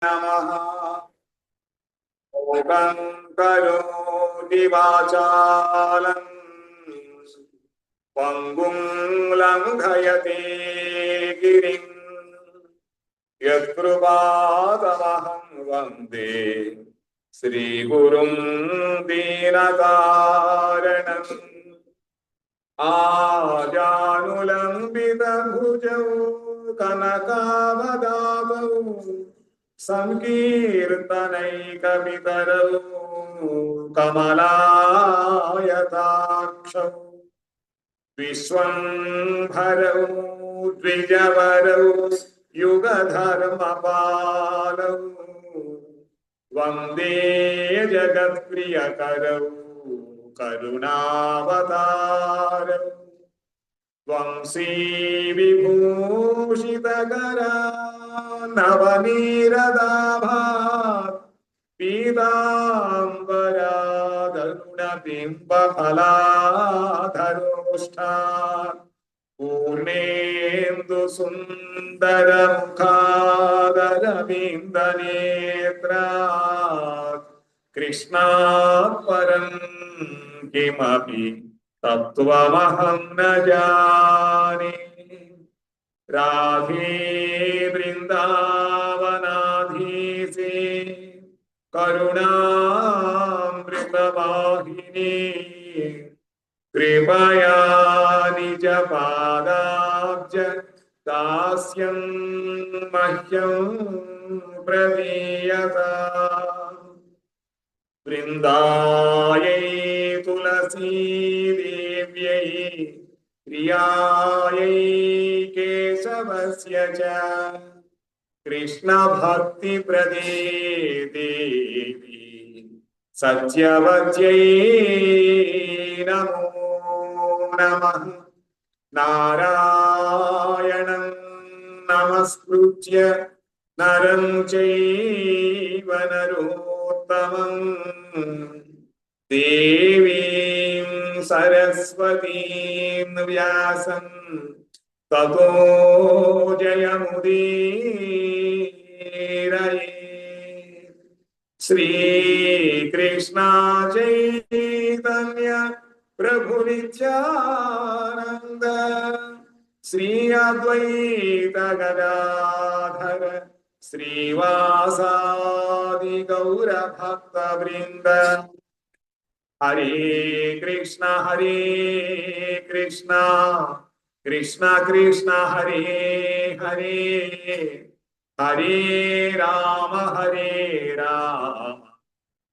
नमः। मूकं करोति वाचालं पङ्गुं लङ्घयते गिरिं यत्कृपातमहं वन्दे श्रीगुरुं दीनकारणम्। आजानुलम्बितभुजौ कनकावदातौ संकीर्तनैकवितरौ कमलायताक्षौ विश्वम्भरौ द्विजवरौ युगधर्मपालौ वन्दे जगत्प्रियकरौ करुणावतारौ वंशी विभूषितकरा नवनीरदाभात् पीताम्बरादरुणबिम्बफलाधरोष्ठात् पूर्णेन्दु सुन्दरमुखादरविन्दनेत्रात् कृष्णात् परं किमपि तत्त्वमहं न जाने। राधे वृन्दावनाधीशे करुणामृतवाहिनी कृपया निजपादाब्ज दास्यं मह्यं प्रदीयताम्। वृन्दायै तुलसी देव्यै प्रियायै केशवस्य च कृष्णभक्तिप्रदे देवी सत्यवत्यै नमो नमः। नारायणं नमस्कृत्य नरं चैव नरोत्तमं देवीं सरस्वतीं व्यासं ततो जयमुदीरयेत्। श्रीकृष्ण चैतन्य प्रभु नित्यानन्द श्री अद्वैत गदाधर श्रीवासादि गौर भक्तवृन्द। हरे कृष्ण कृष्ण कृष्ण हरे हरे हरे राम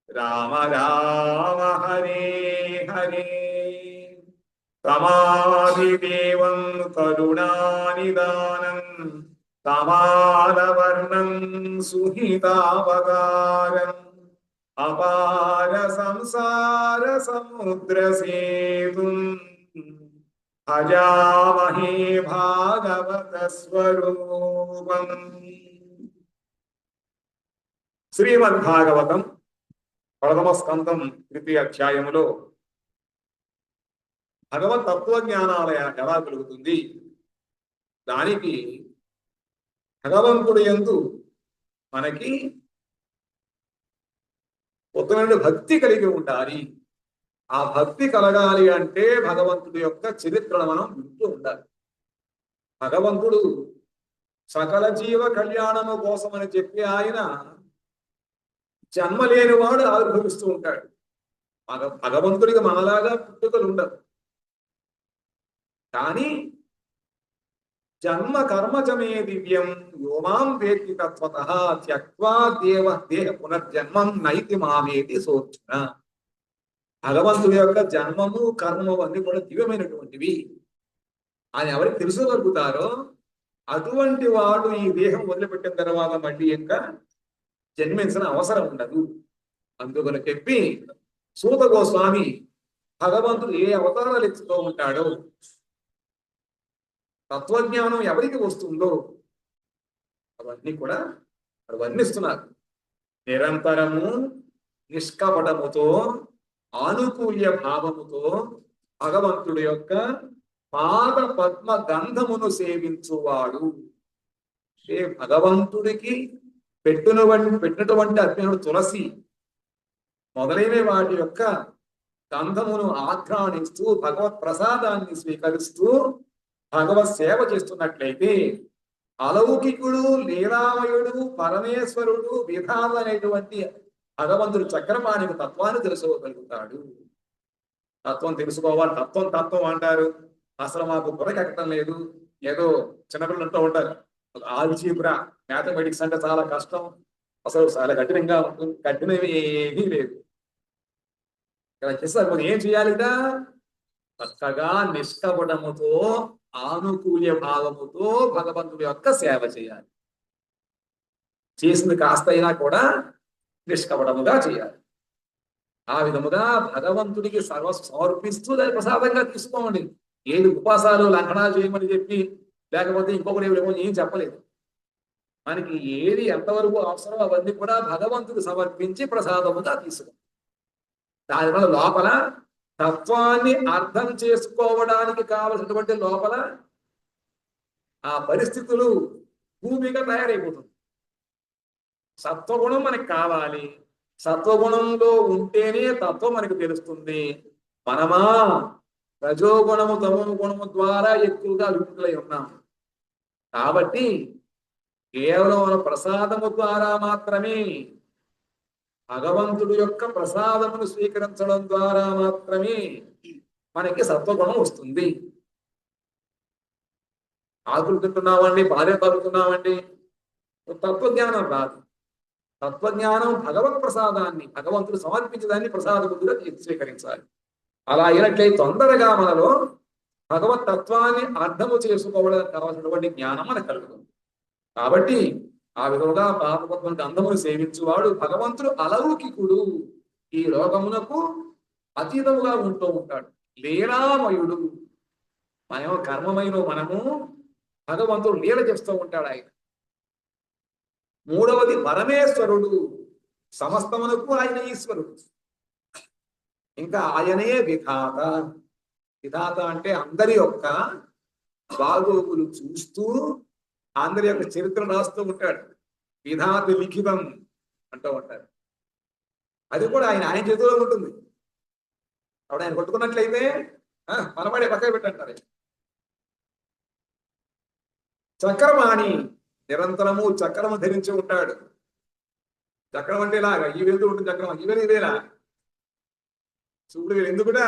राम राम हरे हरे। तमादिदेवं करुणानिदानं तमालवर्णं सुहितावतारम् अपार संसार समुद्र सेतुं भजामहे भागवत स्वरूपम्। శ్రీమద్భాగవతం ప్రథమ స్కందం తృతీయ అధ్యాయములో భగవత్ తత్వజ్ఞానాలయ ఎలా కలుగుతుంది, దానికి భగవంతుడి యందు మనకి ఉత్తమైన భక్తి కలిగి ఉండాలి. ఆ భక్తి కలగాలి అంటే భగవంతుడి యొక్క చరిత్రను మనం వింటూ ఉండాలి. భగవంతుడు సకల జీవ కళ్యాణము కోసమని చెప్పి ఆయన జన్మ లేనివాడు ఆవిర్భవిస్తూ ఉంటాడు. భగవంతుడికి మనలాగా పుట్టుకలు ఉండవు, కానీ జన్మ కర్మచమే దివ్యం యోమాం వేత్తి తత్వతః త్యక్వా దేహ పునర్జన్మం నైతి మామేతి సోర్చున. భగవంతుడి యొక్క జన్మము కర్మము అన్ని కూడా దివ్యమైనటువంటివి అని ఎవరికి తెలుసుకోగలుగుతారో అటువంటి వాడు ఈ దేహం వదిలిపెట్టిన తర్వాత మళ్ళీ ఇంకా జన్మించిన అవసరం ఉండదు. అందుకని చెప్పి సూత గోస్వామి భగవంతుడు ఏ అవతారాలు ఎత్తుతూ ఉంటాడో, తత్వజ్ఞానం ఎవరికి వస్తుందో అవన్నీ కూడా వర్ణిస్తున్నారు. నిరంతరము నిష్కపటముతో ఆనుకూల్య భావముతో భగవంతుడి యొక్క పాద పద్మ గంధమును సేవించువాడు. భగవంతుడికి పెట్టినటువంటి అర్జునుడు తులసి మొదలైన వాటి యొక్క గంధమును ఆఘ్రాణిస్తూ భగవత్ ప్రసాదాన్ని స్వీకరిస్తూ భగవత్ సేవ చేస్తున్నట్లయితే అలౌకికుడు లీలామయుడు పరమేశ్వరుడు విధాత అనేటువంటి భగవంతుడు చక్రపాణికి తత్వాన్ని తెలుసుకోగలుగుతాడు. తత్వం తెలుసుకోవాలి. తత్వం తత్వం అంటారు, అసలు మాకు బుర్రకెక్కడం లేదు. ఏదో చిన్నపిల్లలు అంటూ ఉంటారు, ఆల్జీబ్రా మ్యాథమెటిక్స్ అంటే చాలా కష్టం, అసలు చాలా కఠినంగా ఉంటుంది. కఠినవి ఏమీ లేదు. ఇలా చేస్తారు. ఏం చేయాలిట? చక్కగా నిష్కపటముతో ఆనుకూల్య భావముతో భగవంతుడి యొక్క సేవ చేయాలి. చేసింది కాస్త అయినా కూడా నిష్కపటముగా చేయాలి. ఆ విధముగా భగవంతుడికి సమర్పిస్తూ దాని ప్రసాదంగా తీసుకోండి. ఏది ఉపవాసాలు లంఘనాలు చేయమని చెప్పి లేకపోతే ఇంకొకటి ఏం చెప్పలేదు. మనకి ఏది ఎంతవరకు అవసరం అవన్నీ కూడా భగవంతుడు సమర్పించి ప్రసాదముగా తీసుకోండి. దానివల్ల లోపల తత్వాన్ని అర్థం చేసుకోవడానికి కావలసినటువంటి లోపల ఆ పరిస్థితులు భూమిగా తయారైపోతుంది. సత్వగుణం మనకి కావాలి. సత్వగుణంలో ఉంటేనే తత్వం మనకు తెలుస్తుంది. మనమా రజోగుణము తమో గుణము ద్వారా ఎక్కువగా విముక్తులై ఉన్నాం. కాబట్టి కేవలం మన ప్రసాదము ద్వారా మాత్రమే, భగవంతుడి యొక్క ప్రసాదమును స్వీకరించడం ద్వారా మాత్రమే మనకి సత్వగుణం వస్తుంది. ఆకులు తింటున్నామండి, భార్య తరుగుతున్నామండి, తత్వజ్ఞానం రాదు. తత్వజ్ఞానం భగవత్ ప్రసాదాన్ని, భగవంతుడు సమర్పించదాన్ని ప్రసాద బుద్ధిగా స్వీకరించాలి. అలా అయినట్లయితే తొందరగా మనలో భగవత్ తత్వాన్ని అర్థము చేసుకోవడానికి కావాల్సినటువంటి జ్ఞానం మనకు కలుగుతుంది. కాబట్టి ఆ విధముగా పాపపద్మకు అందమును సేవించువాడు భగవంతుడు అలౌకికుడు, ఈ లోకమునకు అతీతముగా ఉంటూ ఉంటాడు. లీలామయుడు, మనమేమో కర్మమైన మనము, భగవంతుడు లీల చేస్తూ ఉంటాడు ఆయన. మూడవది పరమేశ్వరుడు, సమస్తమునకు ఆయన ఈశ్వరుడు. ఇంకా ఆయనే విధాత. విధాత అంటే అందరి యొక్క బాగోగులు చూస్తూ అందరి యొక్క చరిత్ర రాస్తూ ఉంటాడు. విధాత లిఖితం అంటూ ఉంటారు. అది కూడా ఆయన చేతిలో ఉంటుంది. అప్పుడు ఆయన కొట్టుకున్నట్లయితే మనవాడే పక్కన పెట్టంటారు. చక్రపాణి నిరంతరము చక్రము ధరించి ఉంటాడు. చక్రం అంటే ఇలాగా ఈ వెళ్తూ ఉంటుంది చక్రం, ఈ వెలు ఇదేలా చూపుడు ఎందుకుడా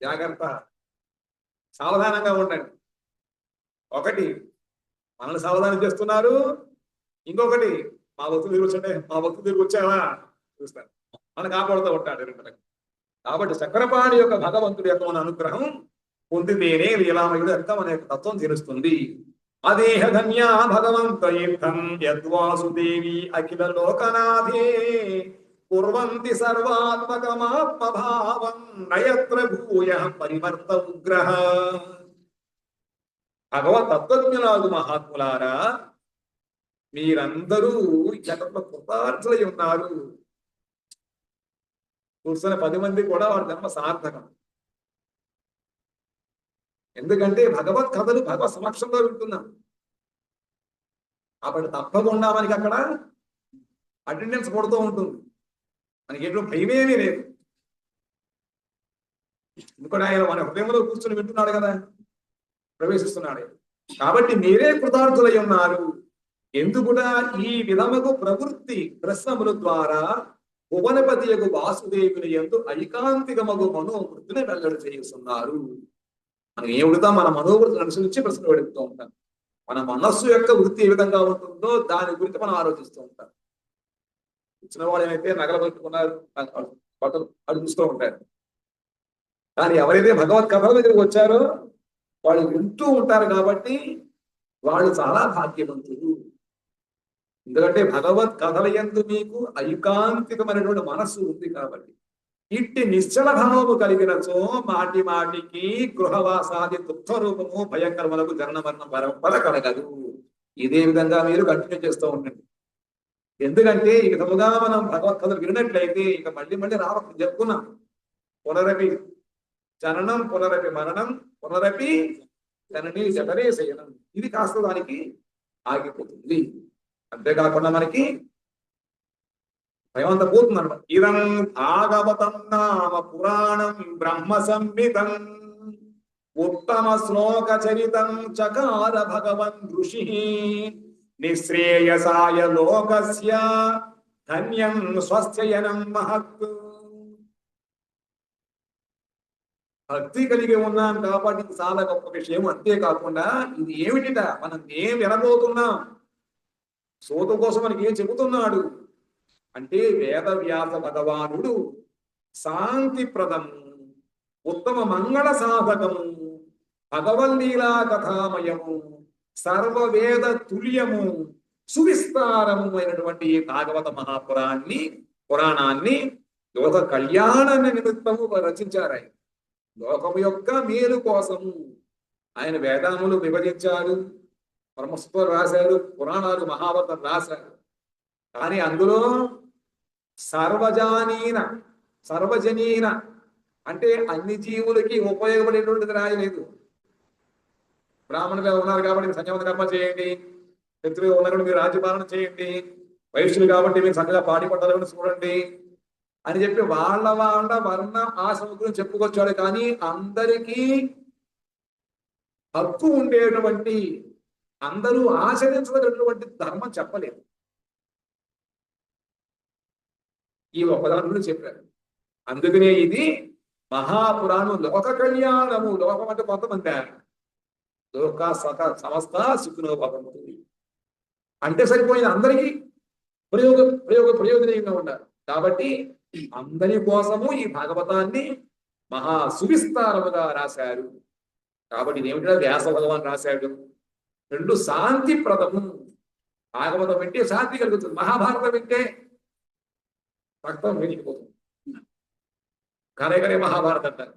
జాగ్రత్త, సావధానంగా ఉండండి. ఒకటి మనల్ని సావధానం చేస్తున్నారు, ఇంకొకటి మా భక్తులు తిరిగి వచ్చండి, మా భక్తులు తిరిగి వచ్చావా చూస్తాను, మనం కాపాడుతూ ఉంటాడు రెండు. కాబట్టి చక్రపాణి యొక్క భగవంతుడి యొక్క మన అనుగ్రహం పొందితేనే లీలామయుడు యొక్క మన యొక్క తత్వం తెలుస్తుంది. అదేహ ధన్యా భగవంత యుద్ధం యద్వాసుదేవి అఖిల లోకనాథే కుర్వంతి సర్వాత్మకమాత్మభావం నయత్ర భూయ పరివర్త ఉగ్రహ. భగవత్ తత్వజ్ఞులాగు మహాత్ములారా, మీరందరూ జగత్లో కృతార్థులై ఉన్నారు. కూర్చున్న 10 మంది కూడా వారి జన్మ సార్థకం. ఎందుకంటే భగవత్ కథలు భగవత్ సమక్షంలో వింటున్నాం. కాబట్టి తప్పకుండా మనకి అక్కడ అటెండెన్స్ కొడుతూ ఉంటుంది. మనకి ఎటువంటి భయమేమీ లేదు. ఎందుకంటే ఆయన మన హృదయంలో కూర్చొని వింటున్నాడు కదా, ప్రవేశిస్తున్నాడు. కాబట్టి మీరే కృతార్థులై ఉన్నారు. ఎందుకుడా ఈ విధముకు ప్రవృత్తి ప్రశ్నముల ద్వారా భువనపతి యొక్క వాసుదేవుని యందు ఐకాంతికమగు మనోవృత్తిని వెల్లడి చేస్తున్నారు. మనం ఏమిడుతా మన మనోవృత్తిని అనుసరించి ప్రశ్నలు అడుగుతూ ఉంటాం. మన మనస్సు యొక్క వృత్తి ఏ విధంగా ఉంటుందో దాని గురించి మనం ఆలోచిస్తూ ఉంటాం. ఇచ్చిన వాళ్ళు ఏమైతే నగలు పెట్టుకున్నారు, బట్టలు అడుగుస్తూ ఉంటారు. కానీ ఎవరైతే భగవత్ కథల దగ్గరికి వచ్చారో వాళ్ళు వింటూ ఉంటారు. కాబట్టి వాళ్ళు చాలా భాగ్యవంతులు. ఎందుకంటే భగవత్ కథల యందు మీకు ఐకాంతికమైనటువంటి మనస్సు ఉంది. కాబట్టి ఇట్టి నిశ్చల భావము కలిగినచో మాటి మాటికి గృహవాసాది దుఃఖ రూపము భయంకరములకు జనన మరణ పరంపర కలగదు. ఇదే విధంగా మీరు కంటిన్యూ చేస్తూ ఉండండి. ఎందుకంటే ఈ విధముగా మనం భగవత్ కథలు విన్నట్లయితే ఇక మళ్ళీ మళ్ళీ రావడం చెప్పుకున్నాం. పునరపి జననం పునరపి మరణం పునరపి జనని జఠరే శయనం. ఇది కాస్త దానికి ఆగిపోతుంది. అంతేకాకుండా మనకి భయం అంతా పోతుంది అనమాట. ఇదం భాగవతం నామ పురాణం బ్రహ్మ సంహితం ఉత్తమ శ్లోక చరితం చకార భగవన్ ఋషి నిశ్రేయసాయ లోకస్య ధన్యం స్వస్యయనం మహత్. భక్తి కలిగి ఉన్నాం కాబట్టి ఇది చాలా గొప్ప విషయం. అంతేకాకుండా ఇది ఏమిటిట, మనం ఏం వినబోతున్నాం, సోత కోసం మనకి ఏం చెబుతున్నాడు అంటే, వేదవ్యాస భగవానుడు శాంతి ప్రదము ఉత్తమ మంగళ సాధకము భగవల్లీలా కథామయము సర్వవేద తుల్యము సువిస్తారము అయినటువంటి ఈ భాగవత పురాణాన్ని లోక కళ్యాణాన్ని నిమిత్తము రచించారు. ఆయన లోకము యొక్క మేలు కోసము ఆయన వేదాములు విభజించారు, బ్రహ్మసూత్రాలు రాశారు, పురాణాలు మహాభారతం రాశారు. కానీ అందులో సర్వజనీన అంటే అన్ని జీవులకి ఉపయోగపడేటువంటిది రాయలేదు. బ్రాహ్మణులు ఉన్నారు కాబట్టి మీరు సంయమన కర్మ చేయండి, క్షత్రియులు ఉన్నారు మీరు రాజ్యపాలన చేయండి, వైశ్యులు కాబట్టి మీరు చక్కగా పాడి పట్టాలని చూడండి అని చెప్పి వాళ్ళ వర్ణ ఆశ్రమం గురించి చెప్పుకొచ్చాడు. కానీ అందరికీ హక్కు ఉండేటువంటి, అందరూ ఆచరించదగినటువంటి ధర్మం చెప్పలేదు. ఈ ఒక్కదాని గురించి చెప్పారు. అందుకనే ఇది మహాపురాణం లోక కళ్యాణము. లోకం అంటే కొంతమంది, లోక సమస్త సుఖినో భవంతు అంటే సరిపోయింది. అందరికీ ప్రయోజనంగా ఉండాలి. కాబట్టి అందరి కోసము ఈ భాగవతాన్ని మహా సువిస్తారముగా రాశారు. కాబట్టి ఏమిటో వ్యాస భగవాన్ రాశాడు. రెండు శాంతి ప్రదము. భాగవతం వింటే శాంతి కలుగుతుంది, మహాభారతం వింటే రక్తం వేడిపోతుంది. కరే మహాభారతం అంటారు.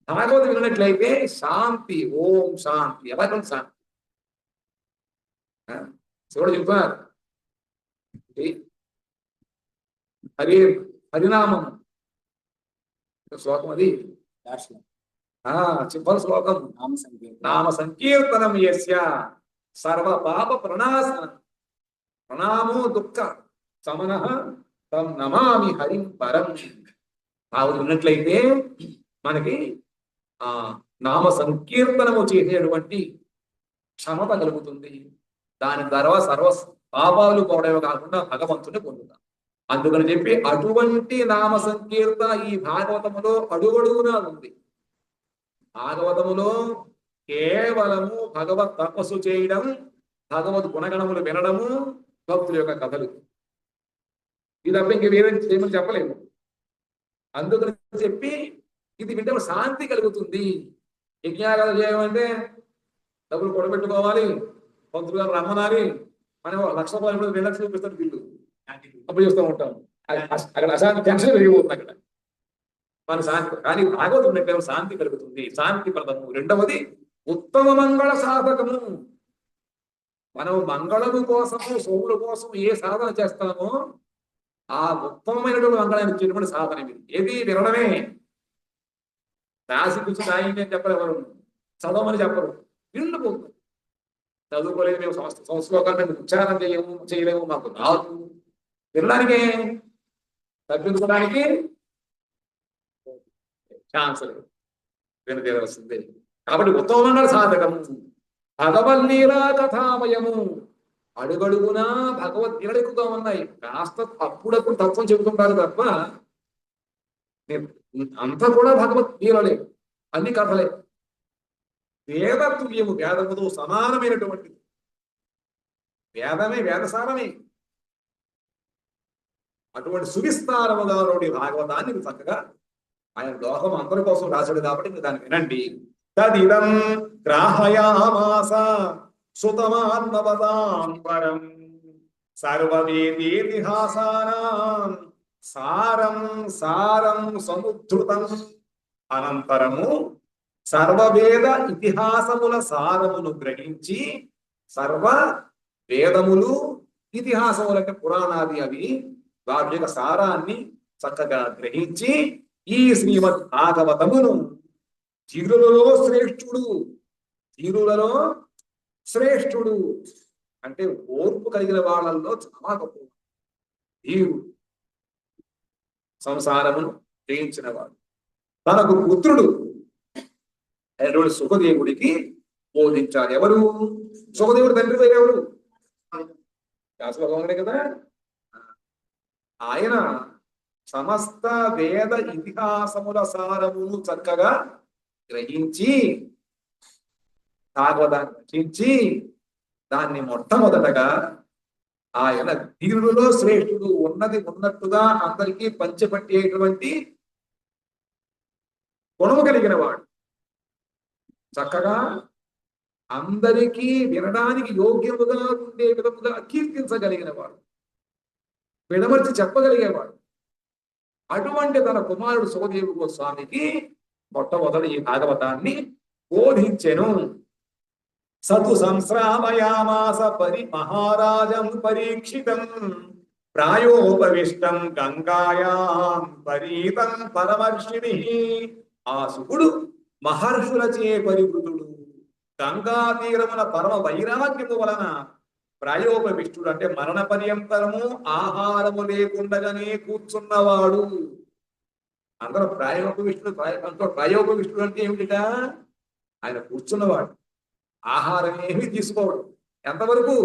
భాగవతం విన్నట్లయితే శాంతి, ఓం శాంతి, ఎవరి శాంతి. శివుడు చెప్తున్నారు, హరినామం శ్లోకం, అది చివరి శ్లోకం. నామ సంకీర్తనం యస్య సర్వ పాప ప్రణాశనం ప్రణామో దుఃఖ సమనః తం నమామి హరిం పరం. ఆవిడ ఉన్నట్లయితే మనకి నామ సంకీర్తనము చేసేటువంటి క్షమత కలుగుతుంది. దాని ద్వారా సర్వ పాపాలు పోవడమే కాకుండా భగవంతుని పొందుతాం. అందుకని చెప్పి అటువంటి నామ సంకీర్తన ఈ భాగవతములో అడుగడుగునా ఉంది. భాగవతములో కేవలము భగవత్ తపస్సు చేయడం, భగవద్ గుణగణములు వినడము, భక్తుల యొక్క కథలు, ఇది తప్ప ఇంక వేరే ఏమని చెప్పలేము. అందుకని చెప్పి ఇది వింటే శాంతి కలుగుతుంది. యజ్ఞాగాలు చేయమంటే డబ్బులు కొడబెట్టుకోవాలి, పంతులు గారు రమ్మనాలి, మనం 1,00,000 రూపాయలు 2,00,000 చూపిస్తాడు బిల్లు, అప్పుడు చూస్తూ ఉంటాం. అక్కడ అశాంతి టెన్షన్ పెరిగిపోతుంది అక్కడ మన శాంతి. కానీ భాగవతం ఉంటే శాంతి కలుగుతుంది, శాంతి ప్రదము. రెండవది ఉత్తమ మంగళ సాధకము. మనం మంగళము కోసము, సోముల కోసం ఏ సాధన చేస్తామో ఆ ఉత్తమమైనటువంటి మంగళాన్ని ఇచ్చేటువంటి సాధన ఇది. ఏది వినడమే. రాసి కూర్చొని రాయింది అని చెప్పరు, ఎవరు చదవమని చెప్పరు, విండిపోతుంది. చదువుకోలేదు, మేము సంస్కృతాన్ని మేము ఉచ్చారణ చేయలేము, మాకు రాదు. వినడానికే, తప్పించుకోవడానికి ఛాన్స్ లేదు, వినదేవలసిందే. కాబట్టి ఉత్తమమైన సాధకము భగవల్లీలా కథామయము. అడుగడుగునా భగవద్గీతలు ఎక్కువగా ఉన్నాయి. కాస్త అప్పుడప్పుడు తత్వం చెబుతుంటారు తప్ప అంతా కూడా భగవద్గీతలే, అన్ని కథలే. వేద తుల్యము, వేదముతో సమానమైనటువంటిది. వేదమే, వేదసారమే. అటువంటి సువిస్తారముగా భాగవతాన్ని చక్కగా ఆయన లోకం అందరి కోసం రాశాడు కాబట్టి మీరు దాన్ని వినండి. తదిదం గ్రాహయామాస సుతమాన్నవతాం పరం సర్వవేదీతిహాసానాం సారం సారం సముద్ధృతం. అనంతరము సర్వవేద ఇతిహాసముల సారమును గ్రహించి, సర్వ వేదములు ఇతిహాసములంటే పురాణాది అవి, వాటి యొక్క సారాన్ని చక్కగా గ్రహించి ఈ శ్రీమద్ భాగవతమును జీరులలో శ్రేష్ఠుడు, జీరులలో శ్రేష్ఠుడు అంటే ఓర్పు కలిగిన వాళ్ళల్లో చాలా గొప్ప ధీరుడు, సంసారమును జయించిన వాడు. తనకు పుత్రుడు అయినటువంటి సుఖదేవుడికి బోధించాలి. ఎవరు? సుఖదేవుడు తండ్రి పేరు ఎవరు? వ్యాస భగవానుడే కదా. ఆయన సమస్త వేద ఇతిహాసముల సారమును చక్కగా గ్రహించి భాగవతాన్ని రచించి దాన్ని మొట్టమొదటగా ఆయన ధీరులలో శ్రేష్ఠుడు, ఉన్నది ఉన్నట్టుగా అందరికీ పంచిపట్టేటువంటి గుణము కలిగిన వాడు, చక్కగా అందరికీ వినడానికి యోగ్యముగా ఉండే విధముగా కీర్తించగలిగిన వాడు, విడమర్చి చెప్పగలిగేవాడు. అటువంటి తన కుమారుడు సుఖదేవ గోస్వామికి మొట్టమొదటి ఈ భాగవతాన్ని బోధించెను. సతు సంశ్రామయామాస మహారాజం పరీక్షితం ప్రాయోపవిష్టం గంగాయాం పరీతం పరమర్షిణి. ఆ సుకుడు మహర్షులచే పరివృతుడు, గంగా తీరమున పరమ వైరాగ్యము వలన ప్రాయోపవిష్టుడు అంటే మరణ పర్యంతరము ఆహారము లేకుండగానే కూర్చున్నవాడు. అందరూ ప్రాయోపవిష్టుడు. ప్రాయోపవిష్టుడు అంటే ఏమిటిట? ఆయన కూర్చున్నవాడు, ఆహారం ఏమీ తీసుకోవడు. ఎంతవరకు?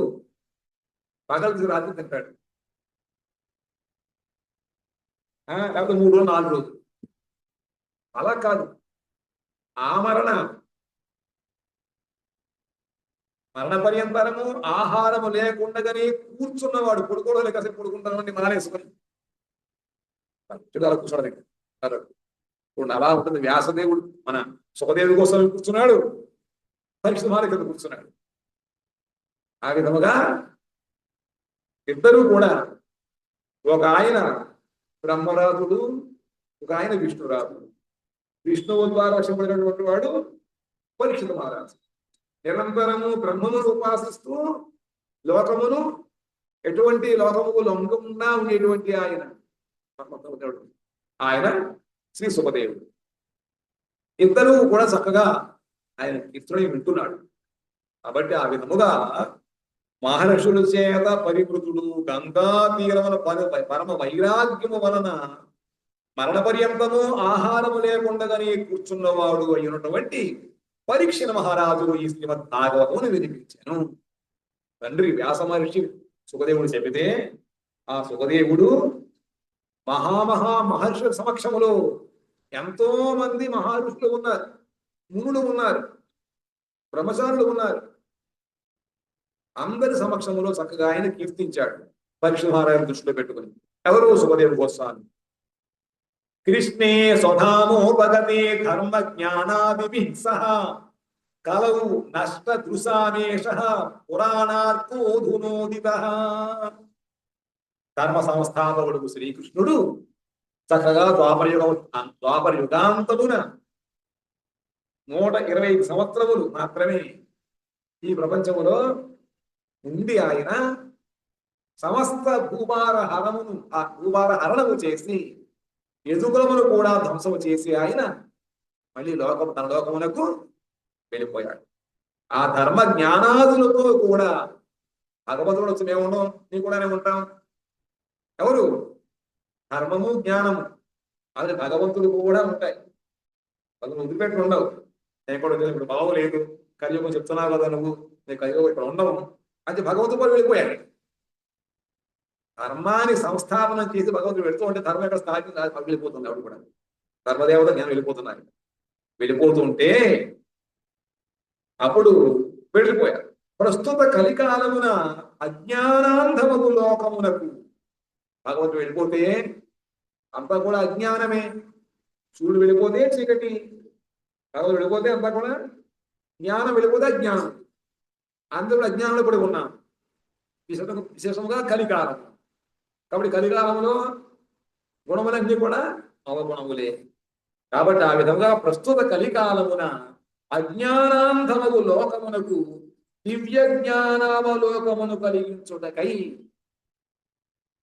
పగలు రాత్రి తింటాడు, లేకపోతే 3 రోజులు 4 రోజులు. అలా కాదు. మరణ పర్యంతరము ఆహారము లేకుండగానే కూర్చున్నవాడు. పడుకోవడం లేకసేపు పడుకుంటామండి మానేసుకొని అలా కూర్చోడం. ఇప్పుడు అలా ఉంటుంది. వ్యాసదేవుడు మన సుఖదేవుడి కోసం కూర్చున్నాడు, పరీక్షిత మహారాజు కింద కూర్చున్నాడు. ఆ విధముగా ఇద్దరు కూడా, ఒక ఆయన బ్రహ్మరాజుడు, ఒక ఆయన విష్ణురాజుడు. విష్ణువు ద్వారా రక్షింపబడినటువంటి వాడు పరీక్షిత మహారాజు. నిరంతరము బ్రహ్మమును ఉపాసిస్తూ లోకమును ఎటువంటి లోకము లొంగకుండా ఉండేటువంటి ఆయన శ్రీ సుఖదేవుడు. ఇద్దరు కూడా చక్కగా ఆయన కీర్తన వింటున్నాడు. కాబట్టి ఆ విధముగా మహర్షుల చేత పరివృతుడు, గంగా తీరమున పరమ వైరాగ్యము వలన మరణ పర్యంతము ఆహారము లేకుండగానే కూర్చున్నవాడు అయినటువంటి పరీక్షణ మహారాజు ఈ శ్రీమద్ భాగవతమును వినిపించాను. తండ్రి వ్యాస మహర్షి సుఖదేవుడు చెబితే ఆ సుఖదేవుడు మహర్షుల సమక్షములో ఎంతో మంది మహర్షులు ఉన్నారు, మునులు ఉన్నారు, బ్రహ్మచారులు ఉన్నారు. అందరి సమక్షంలో చక్కగా ఆయన కీర్తించాడు. పరీక్ష మహారాజు దృష్టిలో పెట్టుకుని. ఎవరు? సుఖదేవ గోస్వామి. కృష్ణే స్వధామోపగతే ధర్మ జ్ఞానాదిభిః సహ కలవు నష్ట దృశామేష పురాణార్థోధునోదితః. ధర్మ సంస్థాపకుడు శ్రీకృష్ణుడు చక్కగా ద్వాపర యుగాంతమున 125 సంవత్సరములు మాత్రమే ఈ ప్రపంచములో ఉండి ఆయన సమస్త భూభార హరణము చేసి యదుకులమును కూడా ధ్వంసము చేసి ఆయన మళ్ళీ తన లోకమునకు వెళ్ళిపోయాడు. ఆ ధర్మ జ్ఞానాదులతో కూడా భగవంతుడు వచ్చి మేము ఉన్నాం, నీ కూడానే ఉంటాం. ఎవరు? ధర్మము జ్ఞానము అది భగవంతుడు కూడా ఉంటాయి. వాళ్ళు వదిలిపెట్టి ఉండవు. నేను కూడా ఇప్పుడు బాగోలేదు, కలియుగం చెప్తున్నావు కదా నువ్వు, నేను కలియుగం ఇక్కడ ఉండవు అంటే భగవంతుడు కూడా వెళ్ళిపోయాడు. ధర్మాన్ని సంస్థాపనం చేసి భగవంతుడు వెళుతూ ఉంటే ధర్మం ఎక్కడ స్థాయి వెళ్ళిపోతుంది. అప్పుడు కూడా ధర్మదేవత జ్ఞానం వెళ్ళిపోతుంటే అప్పుడు వెళ్ళిపోయారు. ప్రస్తుత కలికాలమున అజ్ఞానాంధమగు లోకమునకు భగవంతుడు వెళ్ళిపోతే అంతా కూడా అజ్ఞానమే. సూర్యుడు వెళ్ళిపోతే చీకటి, భగవంతుడు వెళ్ళిపోతే అంతా కూడా జ్ఞానం, వెళ్ళిపోతే అజ్ఞానం. అందరూ అజ్ఞానంలో పడి ఉన్నాం. విశేషంగా కలికాలం. కాబట్టి కలికాలంలో గుణములన్నీ కూడా అవగుణములే. కాబట్టి ఆ విధంగా ప్రస్తుత కలికాలమున అజ్ఞానాంధమగు లోకమునకు దివ్య జ్ఞానావలోకమును కలిగించుటకై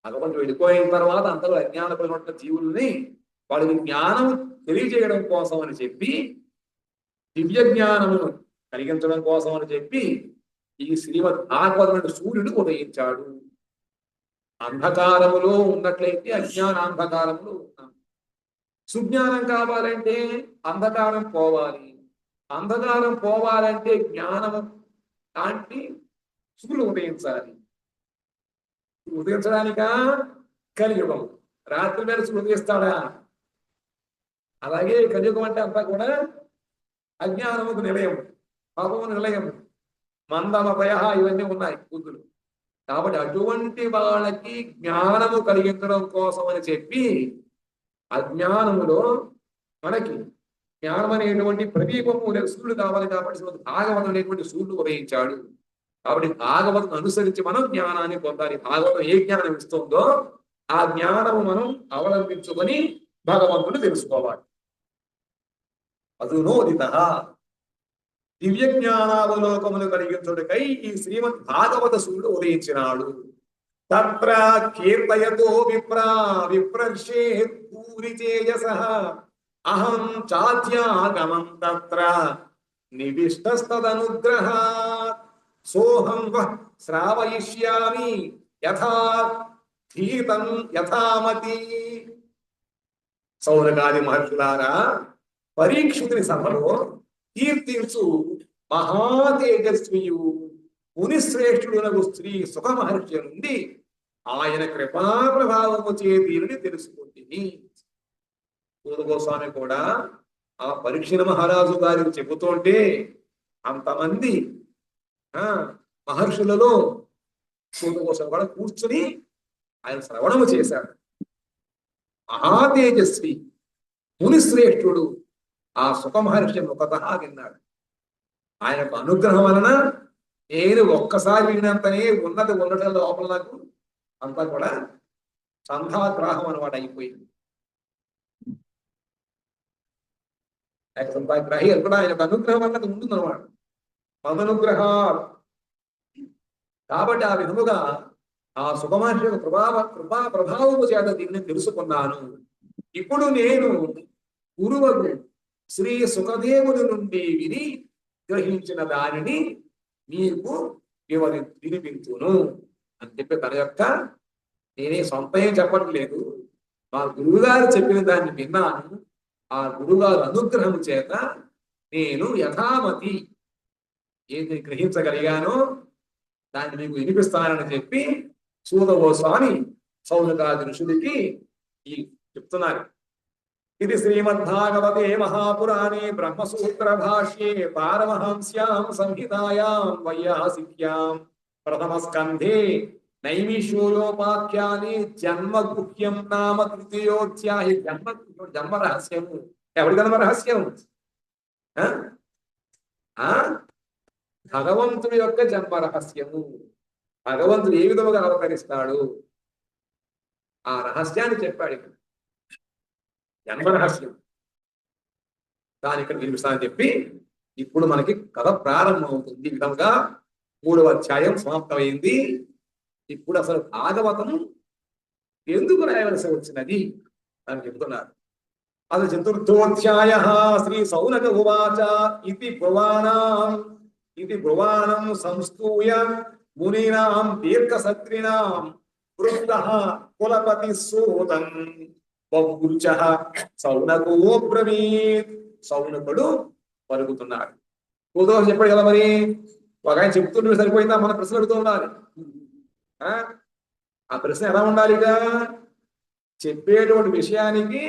భగవంతుడు వెళ్ళిపోయిన తర్వాత అంతలో అజ్ఞానపడిన జీవుల్ని వాడికి జ్ఞానం తెలియజేయడం కోసం అని చెప్పి, దివ్య జ్ఞానమును కలిగించడం కోసం అని చెప్పి ఈ శ్రీమద్ భాగవతుడు సూర్యుడు ఉదయించాడు. అంధకారములో ఉన్నట్లయితే అజ్ఞానాంధకారములో ఉన్నాం. సుజ్ఞానం కావాలంటే అంధకారం పోవాలి. అంధకారం పోవాలంటే జ్ఞానము లాంటి సూర్యుడు ఉదయించాలి. ఉదయించడానిక కలియుగం. రాత్రి వేళ సూర్యుడు ఉదయిస్తాడా? అలాగే కలియుగం అంటే అంతా కూడా అజ్ఞానముకు నిలయం, పాపము నిలయం, మందమభయ ఇవన్నీ ఉన్నాయి బుద్ధులు. కాబట్టి అటువంటి వాళ్ళకి జ్ఞానము కలిగించడం కోసం అని చెప్పి అజ్ఞానములో మనకి జ్ఞానం అనేటువంటి ప్రదీపము సూర్యుడు కావాలి. కాబట్టి భాగవతం అనేటువంటి సూర్యుడు ఉదయించాడు. కాబట్టి భాగవతం అనుసరించి మనం జ్ఞానాన్ని పొందాలి. భాగవతం ఏ జ్ఞానం ఇస్తుందో ఆ జ్ఞానము మనం అవలంబించుకొని భగవంతుడు తెలుసుకోవాలి. అధునోదిత దివ్య జ్ఞానావలోకములు కలిగించుటకై ఈ శ్రీమద్ భాగవత సూర్యుడు ఉదయించినాడు. తత్ర కీర్తయతో విప్రర్షేత్ పూరి తేజసః అహం చాధ్యాగమం తత్ర నివిష్టస్తదనుగ్రహాత్ సోహం శ్రావయిష్యామి యథాధీతం యథామతి. సౌనకాది మహర్షులారా, పరీక్షితుని సభలో కీర్తించు మహాతేజస్వియు మునిశ్రేష్ఠుడునగు శ్రీ సుఖ మహర్షి నుండి ఆయన కృపా ప్రభావము చే దీనిని తెలుసుకుంటుంది. గోస్వామి కూడా ఆ పరీక్షణ మహారాజు గారికి చెబుతుంటే అంతమంది మహర్షులలో సూర్యగోస్వామి కూడా కూర్చుని ఆయన శ్రవణము చేశాడు. మహాతేజస్వి మునిశ్రేష్ఠుడు ఆ సుఖ మహర్షి ముఖతః విన్నాడు. ఆయనకు అనుగ్రహం వలన నేను ఒక్కసారి విన్నంతనే ఉన్నది ఉండటం లోపల నాకు అంతా కూడా సంధాగ్రాహం అనమాట అయిపోయింది. సంధాగ్రాహి అది కూడా ఆయనకు అనుగ్రహం అన్నది ఉంటుందన్నమాట, మదనుగ్రహ. కాబట్టి ఆ విధముగా ఆ సుఖమహర్షి కృపా ప్రభావము చేత దీన్ని తెలుసుకున్నాను. ఇప్పుడు నేను గురువుకు శ్రీ సుఖదేవుని నుండి విని గ్రహించిన దానిని మీకు వినిపించును అని చెప్పి తన యొక్క నేనే సొంతం చెప్పట్లేదు, మా గురువుగారు చెప్పిన దాన్ని విన్నాను. ఆ గురువుగారు అనుగ్రహం చేత నేను యథామతి ఏది గ్రహించగలిగానో దాన్ని మీకు వినిపిస్తానని చెప్పి సూత గోస్వామి సౌనకాది ఋషులకి ఈ చెప్తున్నారు. ఇది శ్రీమద్భాగవతే మహాపురాణే బ్రహ్మసూత్ర భాష్యే పారమహంస్యాం సంహితాయాం వైయాసిక్యాం ప్రథమ స్కంధే నైమిషోయోపాఖ్యాని జన్మగుహ్యం నామ తృతీయోధ్యాయ. జన్మ రహస్యము. ఎవరి జన్మ రహస్యం? భగవంతుడి యొక్క జన్మ రహస్యము. భగవంతుడు ఏ విధముగా అవతరిస్తాడు ఆ రహస్యాన్ని చెప్పాడు ఇక్కడ. జన్మ రహస్యం దాని ఇక్కడ వినిపిస్తానని చెప్పి ఇప్పుడు మనకి కథ ప్రారంభం అవుతుంది. ఈ విధంగా 3వ అధ్యాయం సమాప్తమైంది. ఇప్పుడు అసలు భాగవతం ఎందుకు రాయవలసి వచ్చినది అని చెబుతున్నారు. అది చతుర్థోధ్యాయ శ్రీ సౌనక ఉవాచ ఇది భువానం సంస్తూయ మునీనాం దీర్ఘసత్రినాం వృద్ధః కులపతి సూతం బహుర్చః సౌనకో బ్రవీత్. సౌనకుడు పలుకుతున్నాడు. పూర్వం చెప్పాడు కదా, మరి ఒక ఆయన చెప్తుంటే సరిపోయిందా? మన ప్రశ్న అడుగుతూ ఉండాలి. ఆ ప్రశ్న ఎలా ఉండాలిగా? చెప్పేటువంటి విషయానికి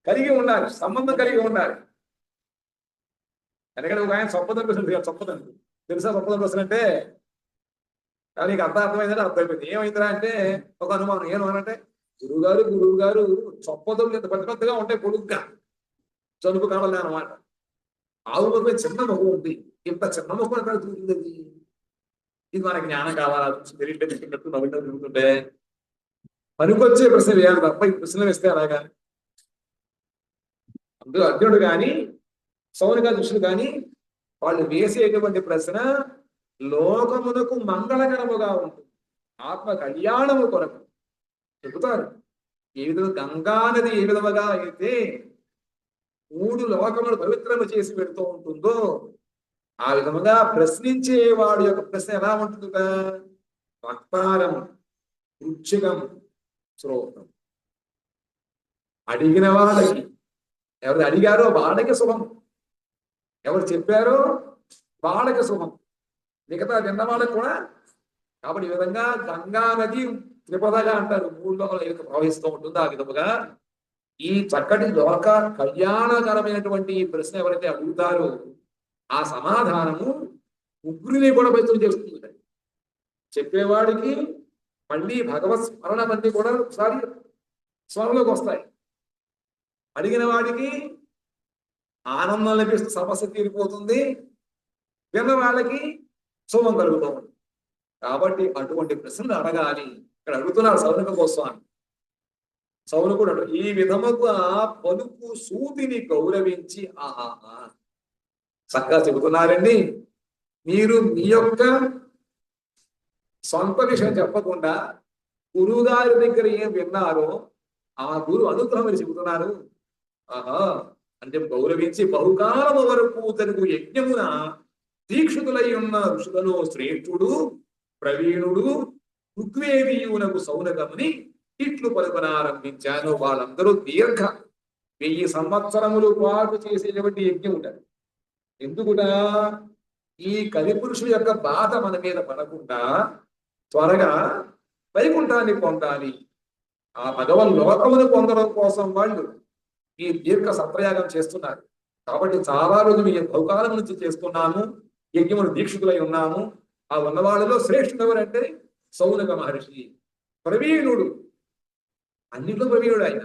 కలిగి ఉండాలి, సంబంధం కలిగి ఉండాలి. ఎందుకంటే ఒక ఆయన చొప్పదని ప్రశ్న చొప్పదని తెలుసా? చొప్పదని ప్రశ్న అంటే నీకు అర్థమైందంటే అర్థమైపోయింది. ఏమైందిరా అంటే ఒక అనుమానం. ఏమనంటే గురువు గారు చొప్పదలు ఇంత పెద్ద పెద్దగా ఉంటాయి, పొడుగ్గా చదువు కావాలి అనమాట. ఆవు ముఖమే చిన్న ముఖం ఉంది. ఇంత చిన్న ముఖం ఎక్కడ చూసింది? ఇది మనకి జ్ఞానం కావాలా? తెలియట్టు నవ్వుతూ తిరుగుతుంటే పనికొచ్చే ప్రశ్న వేయాలి తప్ప ఈ ప్రశ్నలు వేస్తే అలాగా. అందులో అర్జునుడు కానీ సౌనిక దృష్టిలు కానీ వాళ్ళు వేసేటువంటి ప్రశ్న లోకమునకు మంగళకరముగా ఉంటుంది, ఆత్మ కళ్యాణము కొరకు చెబుతారు. ఏ విధంగా గంగా నది ఏ విధముగా అయితే మూడు లోకములు పవిత్రము చేసి పెడుతూ ఉంటుందో ఆ విధముగా ప్రశ్నించే వాడి యొక్క ప్రశ్న ఎలా ఉంటుందిగా వక్తారం రుచికం శ్రోతం. అడిగిన వాళ్ళకి, ఎవరు అడిగారో వాళ్ళకి శుభం, ఎవరు చెప్పారో వాళ్ళకి శుభం, మిగతా విన్న వాళ్ళకి కూడా. కాబట్టి ఈ విధంగా గంగా నది త్రిపదగా అంటారు, మూడు లోకలు ఏదైతే ప్రవహిస్తూ ఉంటుందో ఆ విధముగా ఈ చక్కటి లోక కళ్యాణకరమైనటువంటి ఈ ప్రశ్న ఎవరైతే అడుగుతారో ఆ సమాధానము ముగ్గురిని కూడా బయటకు చేస్తుంది. చెప్పేవాడికి మళ్ళీ భగవత్ స్మరణ అన్నీ కూడా ఒకసారి స్మరణలోకి వస్తాయి. అడిగిన వాడికి ఆనందం లభిస్తూ సమస్య తీరిపోతుంది, విన్న వాళ్ళకి శుభం కలుగుతూ ఉంది. కాబట్టి అటువంటి ప్రశ్నలు అడగాలి. ఇక్కడ అడుగుతున్నారు సౌనక గోస్వామి. సౌనకుడు ఈ విధముగా పలుకు సూతిని గౌరవించి ఆహా చక్కగా చెబుతున్నారండి. మీరు మీ యొక్క సొంత విషయం చెప్పకుండా గురువు గారి దగ్గర ఏం విన్నారో ఆ గురు అనుగ్రహం మీరు చెబుతున్నారు. ఆహా అంటే గౌరవించి బహుకాలము వరకు తనకు యజ్ఞమున దీక్షితులై ఉన్న ఋషులలో శ్రేష్ఠుడు ప్రవీణుడు ఋగ్వేదీయునకు సౌనకముని ఇట్లు పలుకనారంభించాను. వాళ్ళందరూ దీర్ఘ 1000 సంవత్సరములు పాటు చేసేటువంటి యజ్ఞం ఉంటుంది. ఎందుకుడా ఈ కలిపురుషుల యొక్క బాధ మన మీద పడకుండా త్వరగా వైకుంఠాన్ని పొందాలి, ఆ భగవన్ లోకమును పొందడం కోసం వాళ్ళు ఈ దీర్ఘ సత్రయాగం చేస్తున్నారు. కాబట్టి చాలా రోజులు మీ బహుకాలం నుంచి చేస్తున్నాము, యజ్ఞములు దీక్షితులై ఉన్నాము. ఆ ఉన్నవాళ్ళలో శ్రేష్ఠుడు ఎవరంటే సౌనక మహర్షి. ప్రవీణుడు, అన్నిట్లో ప్రవీణుడు ఆయన.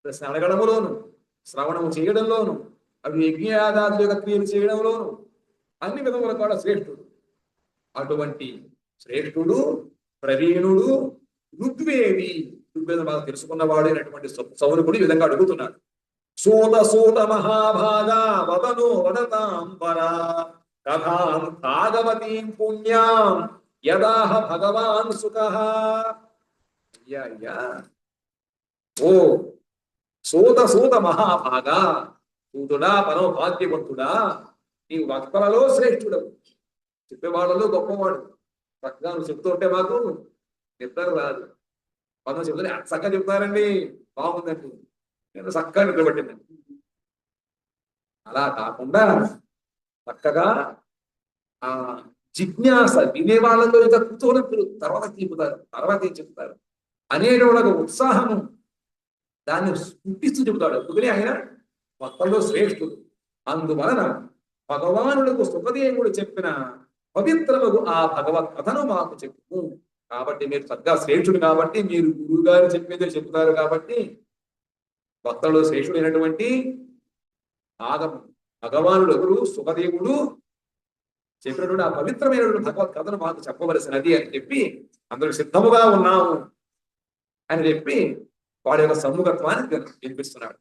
ప్రశ్న అడగడంలోను, శ్రవణము చేయడంలోను, అవి యజ్ఞయాగాదుల యొక్క క్రియలు చేయడంలోను అన్ని విధముల కూడా శ్రేష్ఠుడు. అటువంటి శ్రేష్ఠుడు ప్రవీణుడు ఋగ్వేది, ఋగ్వేదం బాగా తెలుసుకున్నవాడు అయినటువంటి సౌనకుడు ఈ విధంగా అడుగుతున్నాడు. సూత సూత మహాభాగా వదను వదతాంబరా కథాం భాగవతీం పుణ్యాం యదాహ భగవాన్ సుఖః. అయ్యా ఓ సూత సూత మహాభాగా, సూతుడా పరమ భాగ్యవంతుడా, ఈ వక్తలలో శ్రేష్ఠుడు, చెప్పేవాళ్ళలో గొప్పవాడు. చక్కగా నువ్వు చెప్తూ ఉంటే మాకు నిద్ర రాదు. పదం చెప్తే చక్కగా చెప్తారండి, బాగుందండి, నేను చక్కగా నిద్రపట్టిందండి. అలా కాకుండా చక్కగా ఆ జిజ్ఞాస వినేవాళ్ళలో ఇంకా కుతూహలం తర్వాత చెబుతారు, తర్వాత ఏం చెప్తారు అనేటువంటి ఉత్సాహము దాన్ని పుట్టిస్తూ చెబుతాడు. అందుకని ఆయన మొత్తంలో శ్రేష్ఠుడు. అందువలన భగవానులకు సుఖదేవుడు చెప్పిన పవిత్రము ఆ భగవత్ కథను మాకు చెప్పు. కాబట్టి మీరు చక్కగా శ్రేష్ఠుడు కాబట్టి మీరు గురువు గారు చెప్పేది చెబుతారు కాబట్టి భక్తులు శ్రేష్ఠుడైనటువంటి ఆగము భగవానుడు ఎవరు సుఖదేవుడు చెప్పినటువంటి ఆ పవిత్రమైనటువంటి భగవత్ కథను మాకు చెప్పవలసినది అని చెప్పి అందరూ సిద్ధముగా ఉన్నాము అని చెప్పి వాడి యొక్క సమ్ముఖత్వాన్ని వినిపిస్తున్నాడు.